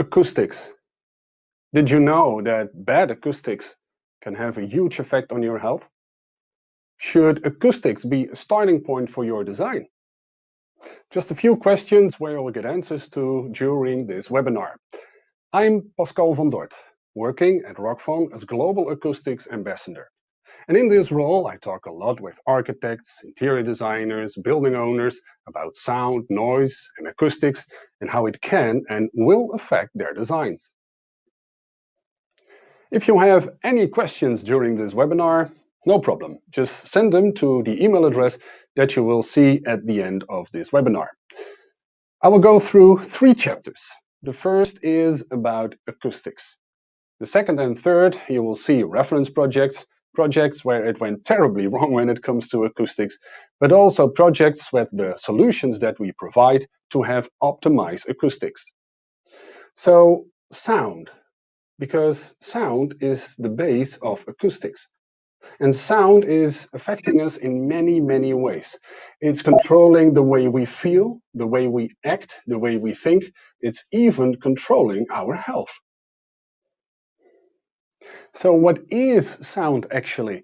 Acoustics. Did you know that bad acoustics can have a huge effect on your health? Should acoustics be a starting point for your design? Just a few questions where you'll get answers to during this webinar. I'm Pascal van Dort, working at Rockfon as Global Acoustics Ambassador. And in this role, I talk a lot with architects, interior designers, building owners about sound, noise, and acoustics, and how it can and will affect their designs. If you have any questions during this webinar, no problem. Just send them to the email address that you will see at the end of this webinar. I will go through 3 chapters. The first is about acoustics. The second and third, you will see reference projects where it went terribly wrong when it comes to acoustics, but also projects with the solutions that we provide to have optimized acoustics. So, sound. Because sound is the base of acoustics. And sound is affecting us in many, many ways. It's controlling the way we feel, the way we act, the way we think. It's even controlling our health. So what is sound actually?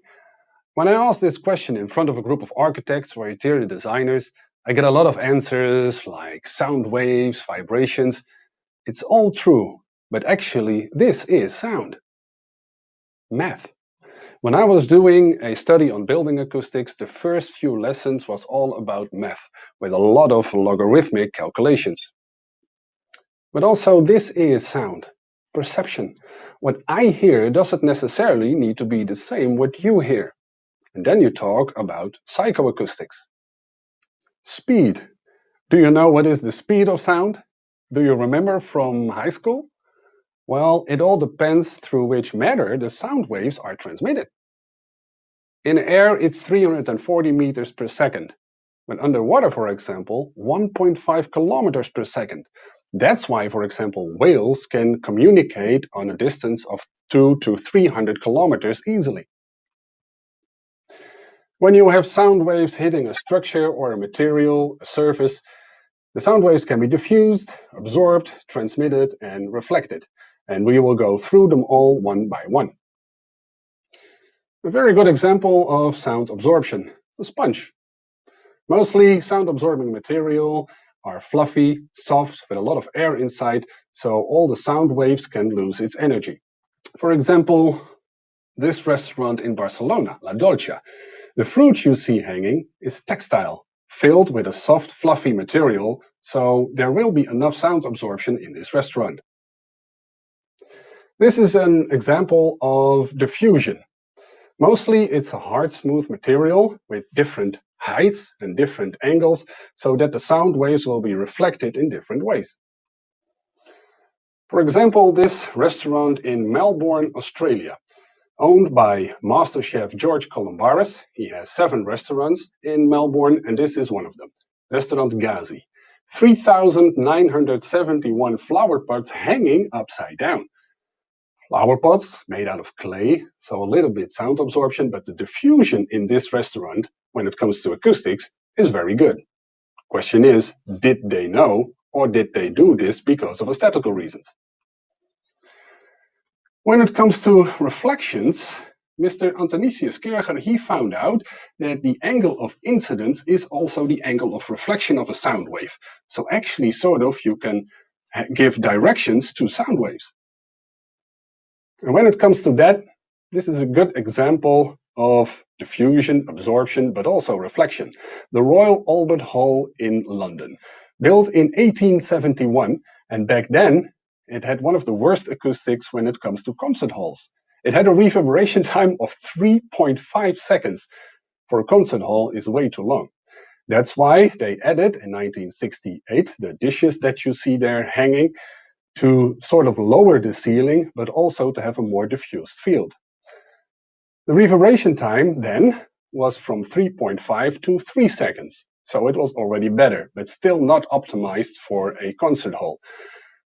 When I ask this question in front of a group of architects or interior designers, I get a lot of answers like sound waves, vibrations. It's all true. But actually, this is sound. Math. When I was doing a study on building acoustics, the first few lessons was all about math, with a lot of logarithmic calculations. But also, this is sound. Perception. What I hear doesn't necessarily need to be the same what you hear. And then you talk about psychoacoustics. Speed. Do you know what is the speed of sound? Do you remember from high school? Well, it all depends through which matter the sound waves are transmitted. In air, it's 340 meters per second. When underwater, for example, 1.5 kilometers per second. That's why, for example, whales can communicate on a distance of 200 to 300 kilometers easily. When you have sound waves hitting a structure or a material, a surface, the sound waves can be diffused, absorbed, transmitted, and reflected. And we will go through them all one by one. A very good example of sound absorption, the sponge. Mostly sound absorbing material are fluffy, soft, with a lot of air inside, so all the sound waves can lose its energy. For example, this restaurant in Barcelona, La Dolce. The fruit you see hanging is textile, filled with a soft, fluffy material, so there will be enough sound absorption in this restaurant. This is an example of diffusion. Mostly it's a hard, smooth material with different heights and different angles so that the sound waves will be reflected in different ways. For example, this restaurant in Melbourne, Australia, owned by master chef George Columbaris. He has 7 restaurants in Melbourne, and this is one of them, Restaurant Ghazi. 3,971 flower pots hanging upside down. Flower pots made out of clay, so a little bit sound absorption, but the diffusion in this restaurant, when it comes to acoustics, is very good. Question is, did they know, or did they do this because of aesthetical reasons? When it comes to reflections, Mr. Antonicius Kerger, he found out that the angle of incidence is also the angle of reflection of a sound wave. So actually, sort of, you can give directions to sound waves. And when it comes to that, this is a good example of diffusion, absorption, but also reflection. The Royal Albert Hall in London, built in 1871, and back then it had one of the worst acoustics when it comes to concert halls. It had a reverberation time of 3.5 seconds. For a concert hall is way too long. That's why they added in 1968 the dishes that you see there hanging to sort of lower the ceiling, but also to have a more diffused field. The reverberation time then was from 3.5 to 3 seconds. So it was already better, but still not optimized for a concert hall.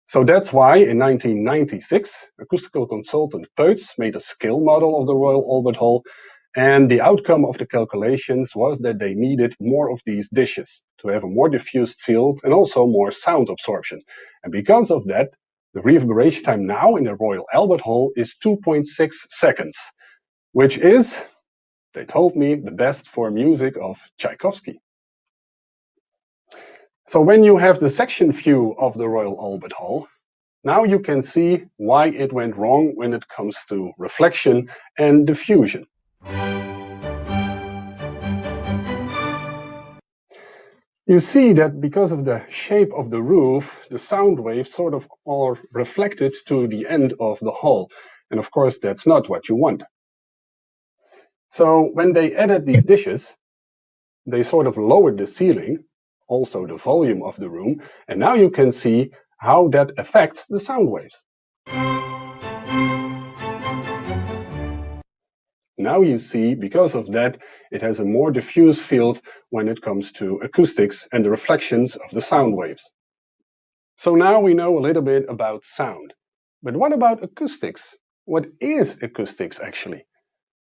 So that's why in 1996, acoustical consultant Peuts made a scale model of the Royal Albert Hall, and the outcome of the calculations was that they needed more of these dishes to have a more diffused field and also more sound absorption. And because of that, The reverberation time now in the Royal Albert Hall is 2.6 seconds, which is, they told me, the best for music of Tchaikovsky. So when you have the section view of the Royal Albert Hall, now you can see why it went wrong when it comes to reflection and diffusion. You see that because of the shape of the roof, the sound waves sort of are reflected to the end of the hall. And of course, that's not what you want. So when they added these dishes, they sort of lowered the ceiling, also the volume of the room, and now you can see how that affects the sound waves. Now you see, because of that, it has a more diffuse field when it comes to acoustics and the reflections of the sound waves. So now we know a little bit about sound. But what about acoustics? What is acoustics actually?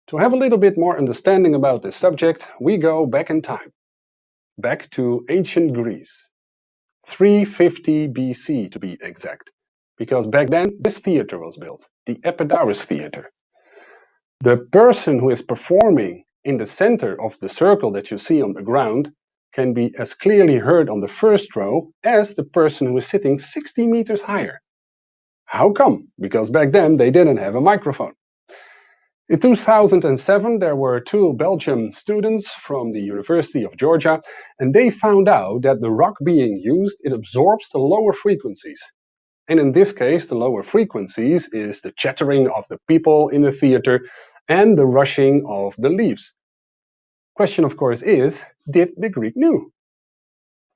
To have a little bit more understanding about this subject, we go back in time, back to ancient Greece, 350 BC to be exact, because back then this theater was built, the Epidaurus Theater. The person who is performing in the center of the circle that you see on the ground can be as clearly heard on the first row as the person who is sitting 60 meters higher. How come? Because back then they didn't have a microphone. In 2007, there were two Belgian students from the University of Georgia, and they found out that the rock being used, it absorbs the lower frequencies. And in this case, the lower frequencies is the chattering of the people in the theater and the rushing of the leaves. Question, of course, is, did the Greek know?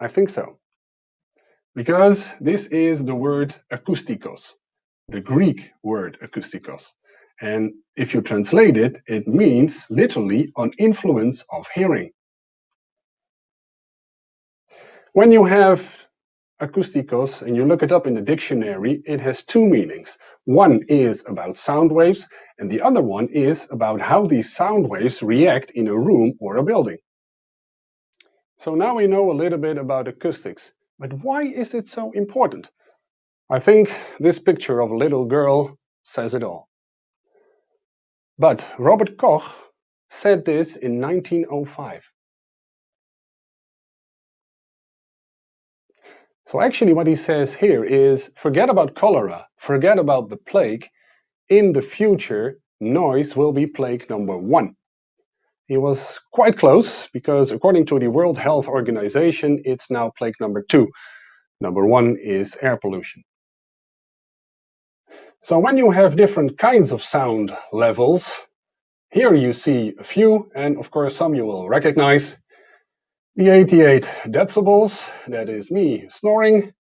I think so. Because this is the word acoustikos, the Greek word acoustikos. And if you translate it, it means literally an influence of hearing. When you have acoustikos and you look it up in the dictionary, it has two meanings. One is about sound waves, and the other one is about how these sound waves react in a room or a building. So now we know a little bit about acoustics, but why is it so important? I think this picture of a little girl says it all. But Robert Koch said this in 1905. So actually what he says here is, forget about cholera, forget about the plague. In the future, noise will be plague number one. He was quite close, because according to the World Health Organization, it's now plague number two. Number one is air pollution. So when you have different kinds of sound levels, here you see a few, and of course some you will recognize. The 88 decibels, that is me snoring.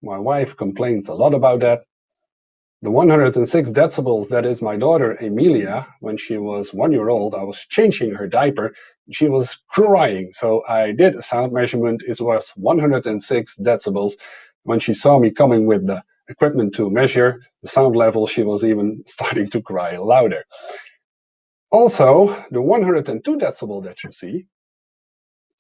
My wife complains a lot about that. The 106 decibels, that is my daughter Emilia. When she was 1 year old, I was changing her diaper. She was crying, so I did a sound measurement. It was 106 decibels. When she saw me coming with the equipment to measure the sound level, she was even starting to cry louder. Also, the 102 decibel that you see,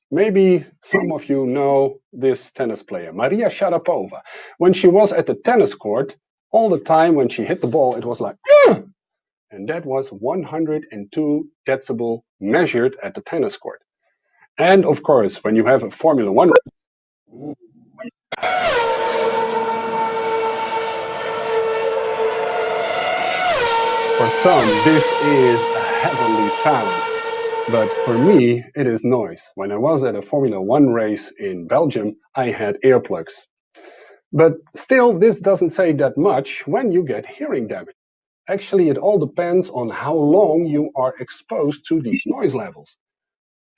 maybe some of you know this tennis player, Maria Sharapova. When she was at the tennis court, all the time when she hit the ball, it was like, "Ugh!" And that was 102 decibel measured at the tennis court. And of course, when you have a Formula One race, for some, this is a heavenly sound. But for me, it is noise. When I was at a Formula One race in Belgium, I had earplugs. But still, this doesn't say that much when you get hearing damage. Actually, it all depends on how long you are exposed to these noise levels.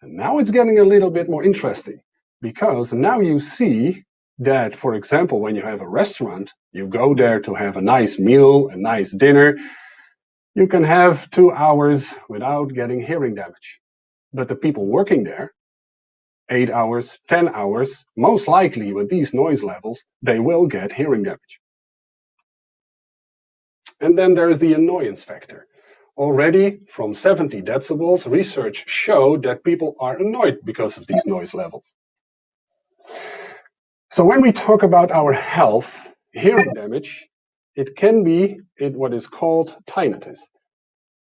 And now it's getting a little bit more interesting, because now you see that, for example, when you have a restaurant, you go there to have a nice meal, a nice dinner, you can have 2 hours without getting hearing damage. But the people working there, 8 hours, 10 hours, most likely with these noise levels, they will get hearing damage. And then there is the annoyance factor. Already from 70 decibels, research showed that people are annoyed because of these noise levels. So when we talk about our health, hearing damage, it can be what is called tinnitus.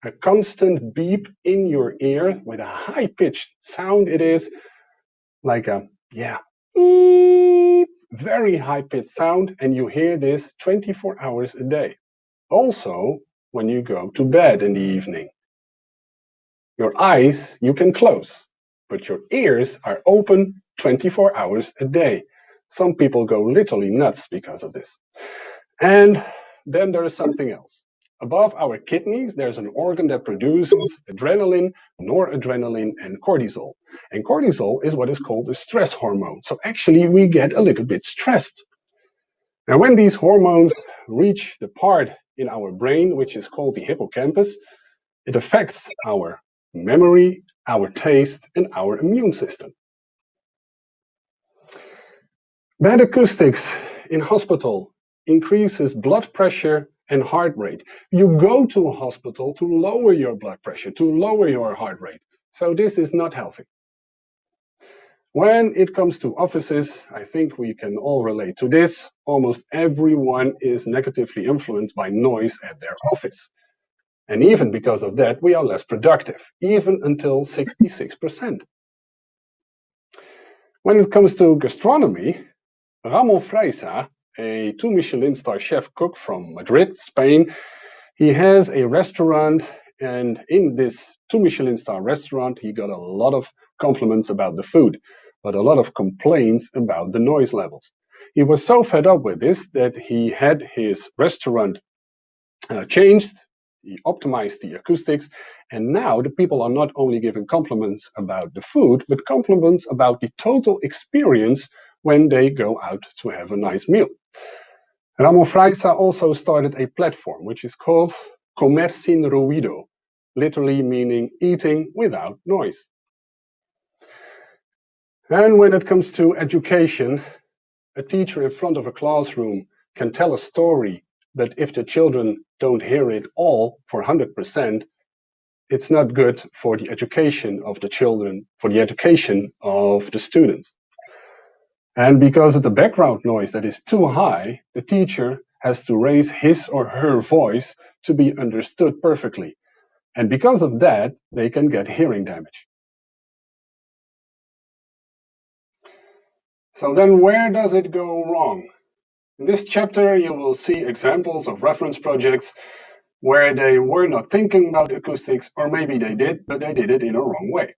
A constant beep in your ear with a high-pitched sound. It is like a, beep, very high-pitched sound, and you hear this 24 hours a day. Also, when you go to bed in the evening, your eyes you can close, but your ears are open 24 hours a day. Some people go literally nuts because of this. And then there is something else. Above our kidneys, there's an organ that produces adrenaline, noradrenaline, and cortisol. And cortisol is what is called a stress hormone. So actually, we get a little bit stressed. Now, when these hormones reach the part in our brain, which is called the hippocampus, it affects our memory, our taste, and our immune system. Bad acoustics in hospital increases blood pressure and heart rate. You go to a hospital to lower your blood pressure, to lower your heart rate. So this is not healthy. When it comes to offices, I think we can all relate to this. Almost everyone is negatively influenced by noise at their office. And even because of that, we are less productive, even until 66%. When it comes to gastronomy, Ramon Freisa, a 2 Michelin star chef cook from Madrid, Spain, he has a restaurant, and in this 2 Michelin star restaurant, he got a lot of compliments about the food, but a lot of complaints about the noise levels. He was so fed up with this that he had his restaurant changed. He optimized the acoustics, and now the people are not only giving compliments about the food, but compliments about the total experience when they go out to have a nice meal. Ramon Freisa also started a platform which is called Comer sin ruido, literally meaning eating without noise. And when it comes to education, a teacher in front of a classroom can tell a story, but if the children don't hear it all for 100%, it's not good for the education of the children, for the education of the students. And because of the background noise that is too high, the teacher has to raise his or her voice to be understood perfectly. And because of that, they can get hearing damage. So then where does it go wrong? In this chapter, you will see examples of reference projects where they were not thinking about acoustics, or maybe they did, but they did it in a wrong way.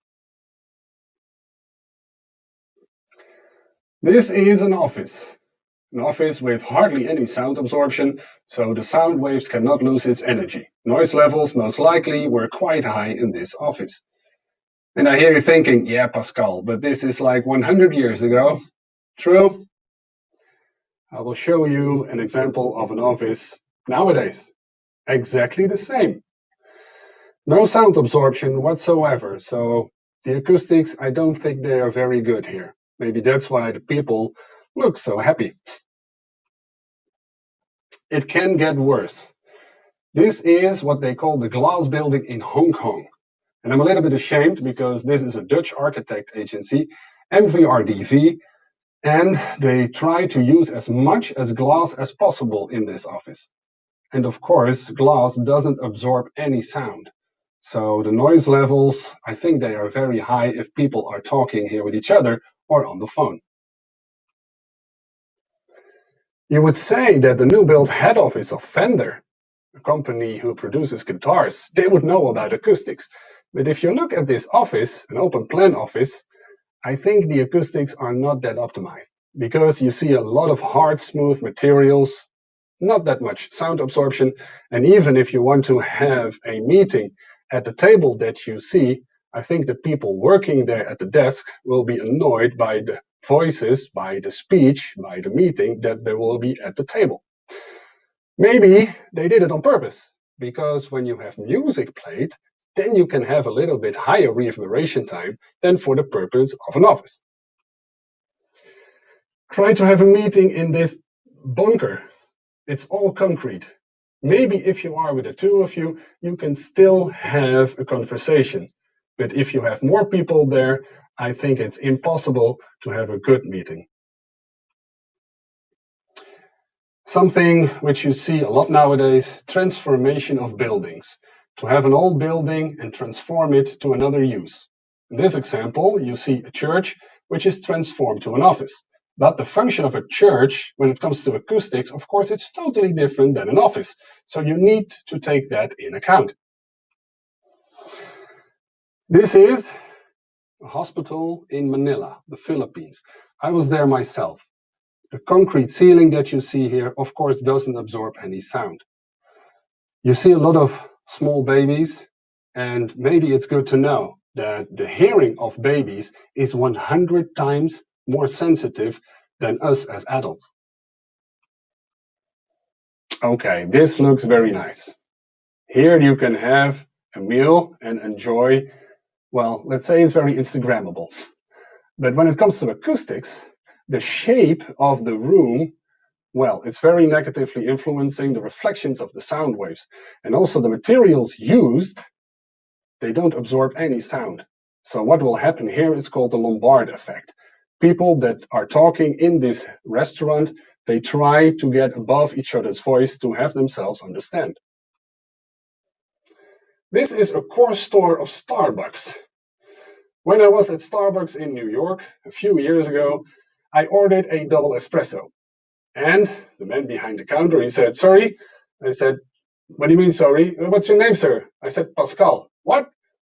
This is an office with hardly any sound absorption, so the sound waves cannot lose its energy. Noise levels most likely were quite high in this office. And I hear you thinking, yeah, Pascal, but this is like 100 years ago. True. I will show you an example of an office nowadays. Exactly the same. No sound absorption whatsoever, so the acoustics, I don't think they are very good here. Maybe that's why the people look so happy. It can get worse. This is what they call the glass building in Hong Kong. And I'm a little bit ashamed because this is a Dutch architect agency, MVRDV, and they try to use as much as glass as possible in this office. And of course, glass doesn't absorb any sound. So the noise levels, I think they are very high if people are talking here with each other or on the phone. You would say that the new build head office of Fender, a company who produces guitars, they would know about acoustics. But if you look at this office, an open plan office, I think the acoustics are not that optimized because you see a lot of hard, smooth materials, not that much sound absorption. And even if you want to have a meeting at the table that you see, I think the people working there at the desk will be annoyed by the voices, by the speech, by the meeting that there will be at the table. Maybe they did it on purpose, because when you have music played, then you can have a little bit higher reverberation time than for the purpose of an office. Try to have a meeting in this bunker. It's all concrete. Maybe if you are with the two of you, you can still have a conversation. But if you have more people there, I think it's impossible to have a good meeting. Something which you see a lot nowadays, transformation of buildings. To have an old building and transform it to another use. In this example, you see a church which is transformed to an office. But the function of a church, when it comes to acoustics, of course, it's totally different than an office. So you need to take that in account. This is a hospital in Manila, the Philippines. I was there myself. The concrete ceiling that you see here, of course, doesn't absorb any sound. You see a lot of small babies, and maybe it's good to know that the hearing of babies is 100 times more sensitive than us as adults. Okay, this looks very nice. Here you can have a meal and enjoy, well, let's say it's very Instagrammable. But when it comes to acoustics, the shape of the room, well, it's very negatively influencing the reflections of the sound waves. And also the materials used, they don't absorb any sound. So what will happen here is called the Lombard effect. People that are talking in this restaurant, they try to get above each other's voice to have themselves understand. This is a core store of Starbucks. When I was at Starbucks in New York a few years ago, I ordered a double espresso. And the man behind the counter, he said, sorry. I said, what do you mean, sorry? What's your name, sir? I said, Pascal. What?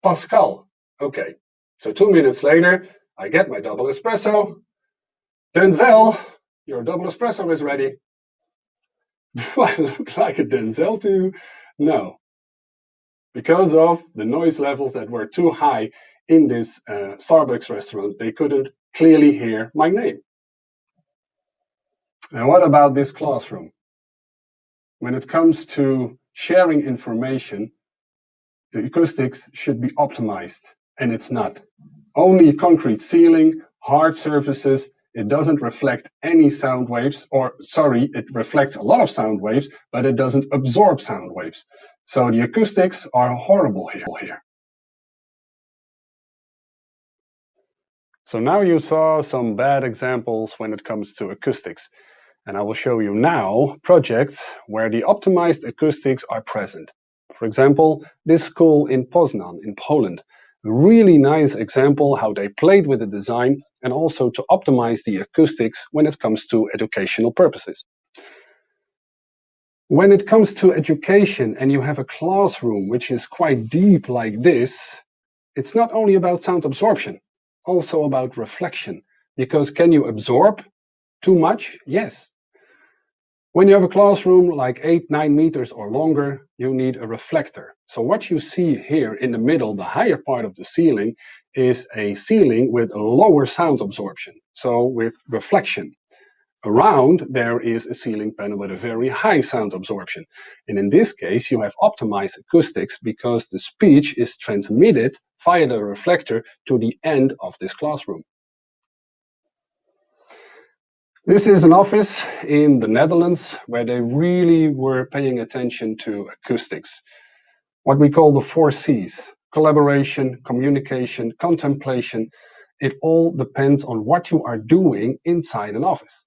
Pascal. Okay. So 2 minutes later, I get my double espresso. Denzel, your double espresso is ready. Do I look like a Denzel to you? No. Because of the noise levels that were too high in this Starbucks restaurant, they couldn't clearly hear my name. And what about this classroom? When it comes to sharing information, the acoustics should be optimized, and it's not. Only concrete ceiling, hard surfaces, it doesn't reflect any sound waves, or sorry, it reflects a lot of sound waves, but it doesn't absorb sound waves. So the acoustics are horrible here. So now you saw some bad examples when it comes to acoustics. And I will show you now projects where the optimized acoustics are present. For example, this school in Poznan in Poland. A really nice example how they played with the design and also to optimize the acoustics when it comes to educational purposes. When it comes to education and you have a classroom which is quite deep like this, it's not only about sound absorption, also about reflection. Because can you absorb too much? Yes. When you have a classroom like 8-9 meters or longer, you need a reflector. So what you see here in the middle, the higher part of the ceiling, is a ceiling with a lower sound absorption, so with reflection. Around there is a ceiling panel with a very high sound absorption. And in this case, you have optimized acoustics because the speech is transmitted via the reflector to the end of this classroom. This is an office in the Netherlands where they really were paying attention to acoustics. What we call the 4 C's: collaboration, communication, contemplation. It all depends on what you are doing inside an office.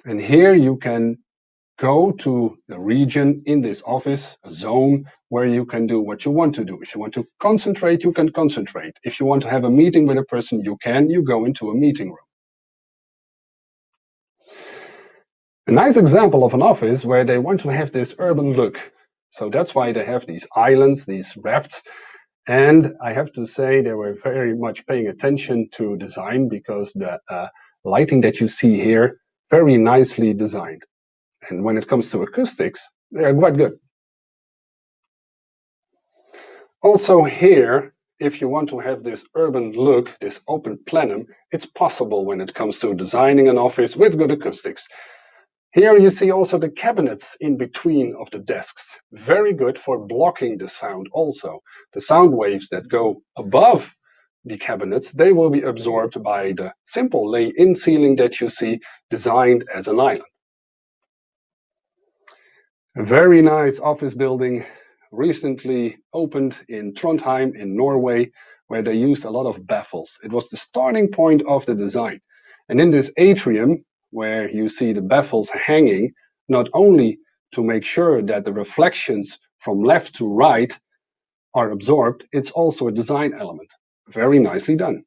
And here you can go to the region in this office, a zone where you can do what you want to do. If you want to concentrate, you can concentrate. If you want to have a meeting with a person, you go into a meeting room. A nice example of an office where they want to have this urban look. So that's why they have these islands, these rafts. And I have to say they were very much paying attention to design because the lighting that you see here, very nicely designed. And when it comes to acoustics, they are quite good. Also here, if you want to have this urban look, this open plenum, it's possible when it comes to designing an office with good acoustics. Here you see also the cabinets in between of the desks. Very good for blocking the sound also. The sound waves that go above the cabinets, they will be absorbed by the simple lay-in ceiling that you see designed as an island. A very nice office building recently opened in Trondheim in Norway, where they used a lot of baffles. It was the starting point of the design. And in this atrium, where you see the baffles hanging, not only to make sure that the reflections from left to right are absorbed, it's also a design element. Very nicely done.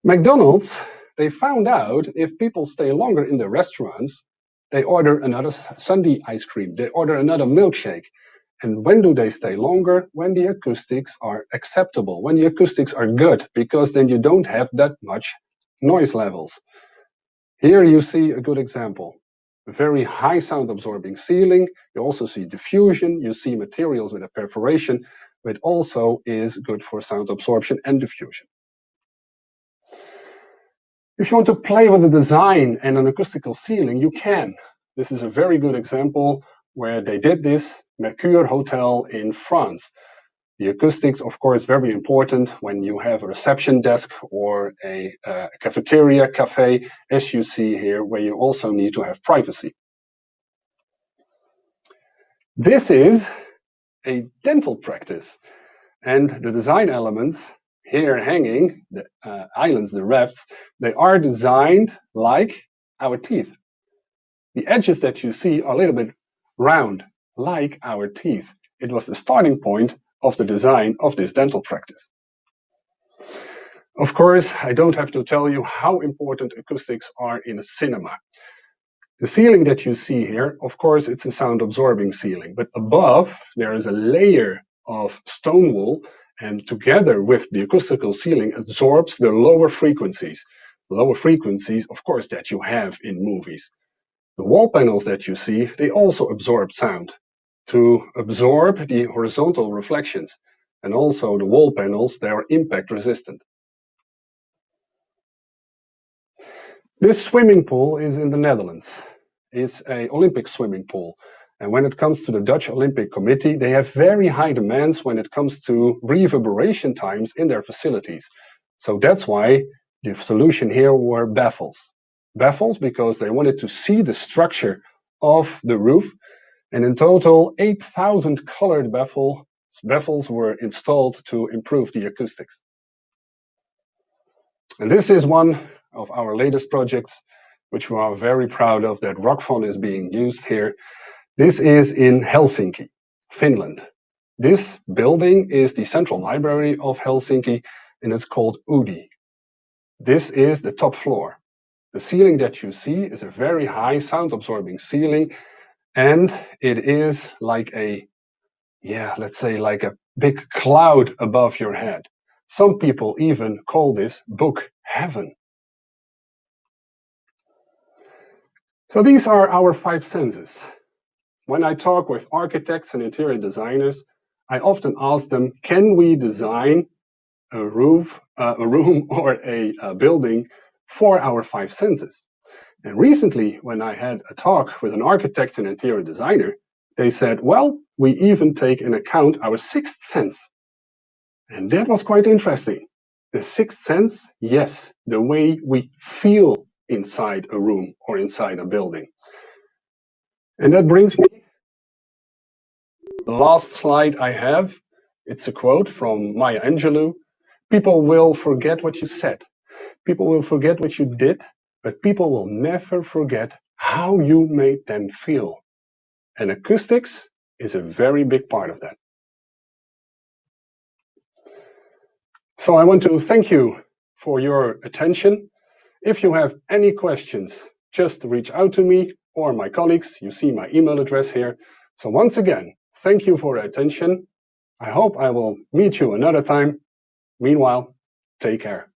McDonald's, they found out if people stay longer in the restaurants, they order another sundae ice cream, they order another milkshake. And when do they stay longer? When the acoustics are acceptable, when the acoustics are good, because then you don't have that much noise levels. Here you see a good example. A very high sound absorbing ceiling. You also see diffusion, you see materials with a perforation, but also is good for sound absorption and diffusion. If you want to play with the design and an acoustical ceiling, you can. This is a very good example where they did this, Mercure Hotel in France. The acoustics, of course, very important when you have a reception desk or a cafeteria, cafe, as you see here, where you also need to have privacy. This is a dental practice, and the design elements here hanging, the islands, the rafts, they are designed like our teeth. The edges that you see are a little bit round, like our teeth. It was the starting point of the design of this dental practice. Of course, I don't have to tell you how important acoustics are in a cinema. The ceiling that you see here, of course, it's a sound absorbing ceiling, but above there is a layer of stone wool, and together with the acoustical ceiling absorbs the lower frequencies. The lower frequencies, of course, that you have in movies. The wall panels that you see, they also absorb sound to absorb the horizontal reflections. And also the wall panels, they are impact resistant. This swimming pool is in the Netherlands. It's an Olympic swimming pool. And when it comes to the Dutch Olympic Committee, they have very high demands when it comes to reverberation times in their facilities. So that's why the solution here were baffles. Baffles because they wanted to see the structure of the roof. And in total, 8,000 colored baffles were installed to improve the acoustics. And this is one of our latest projects, which we are very proud of, that Rockfon is being used here. This is in Helsinki, Finland. This building is the central library of Helsinki, and it's called UDI. This is the top floor. The ceiling that you see is a very high sound absorbing ceiling, and it is like a, let's say like a big cloud above your head. Some people even call this book heaven. So these are our 5 senses. When I talk with architects and interior designers, I often ask them, can we design a room or a building for our 5 senses? And recently, when I had a talk with an architect and interior designer, they said, well, we even take into account our 6th sense. And that was quite interesting. The 6th sense, yes, the way we feel inside a room or inside a building. And that brings me to the last slide I have. It's a quote from Maya Angelou. People will forget what you said. People will forget what you did, but people will never forget how you made them feel. And acoustics is a very big part of that. So I want to thank you for your attention. If you have any questions, just reach out to me or my colleagues. You see my email address here. So once again, thank you for your attention. I hope I will meet you another time. Meanwhile, take care.